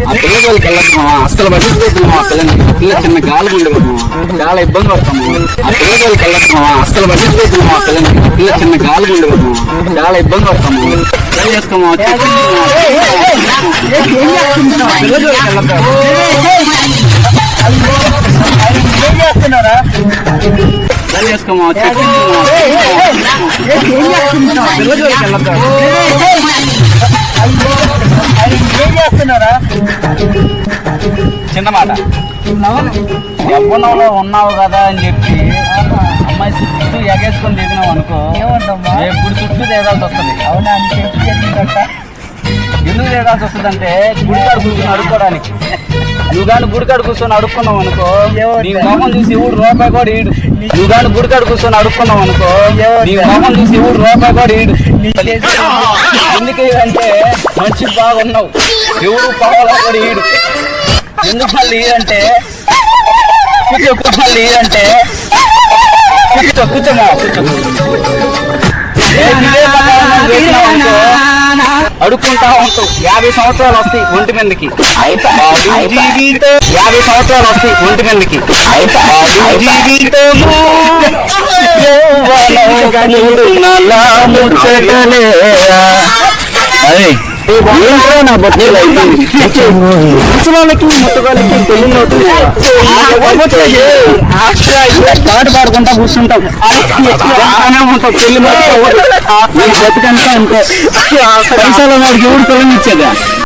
ఆ పిల్లలకి వెళ్ళదు అసలు పట్టించుకోతున్నాము. ఆ పిల్ల చిన్న గాలి ఉండదు, చాలా ఇబ్బంది పడతాము. ఆ పిల్లలకి వెళ్ళదు అసలు పట్టించుకోతున్నాము. ఆ పిల్ల చిన్న గాలి ఉండదు, చాలా ఇబ్బంది పడతాము. ఏం చేస్తాము? చేస్తున్నారా? ఏం చేస్తాము? ఏం చేస్తున్నారా? చిన్న మాట, యవ్వనంలో ఉన్నావు కదా అని చెప్పి అమ్మాయి చుట్టూ ఎగేసుకొని దిగినావు అనుకో, ఏమంటమ్మా? ఇప్పుడు చుట్టూ తేగాల్సి వస్తుంది. అవునా? అని చెప్పి జరిగిందట. ఎందుకు తేగాల్సి వస్తుంది అంటే గుడికాడు కూర్చొని అడుక్కోవడానికి. నువ్వు కానీ గుడికాడు కూర్చొని అడుక్కున్నావు అనుకో, నీ మొహం చూసి ఊడు రూపాయి కూడా ఈడు. నువ్వు కానీ గుడికాడు కూర్చొని అడుక్కున్నావు అనుకో, నీ మొహం చూసి ఊడు రూపాయి కూడా ఈడు. ఎందుకు అంటే మనిషి బాగున్నావు, ఎవరు పావాలా కూడా ఈడు. ఎందుకు మళ్ళీ అంటే మళ్ళీ అంటే కూర్చోమా అడుక్కుంటా ఉంటావు. 50 సంవత్సరాలు వస్తాయి ఒంటి మీదకి, 50 సంవత్సరాలు వస్తాయి ఒంటి మీదకి. ముసలాళ్ళకి ముట్టుకోళ్ళకి పెళ్ళి పాట పాడుకుంటా కూర్చుంటాం. ఉంటాం పెళ్లి బతుకంటే అంతే. పైసలు వాడికి ఎవడు పిల్లలు ఇచ్చేదా?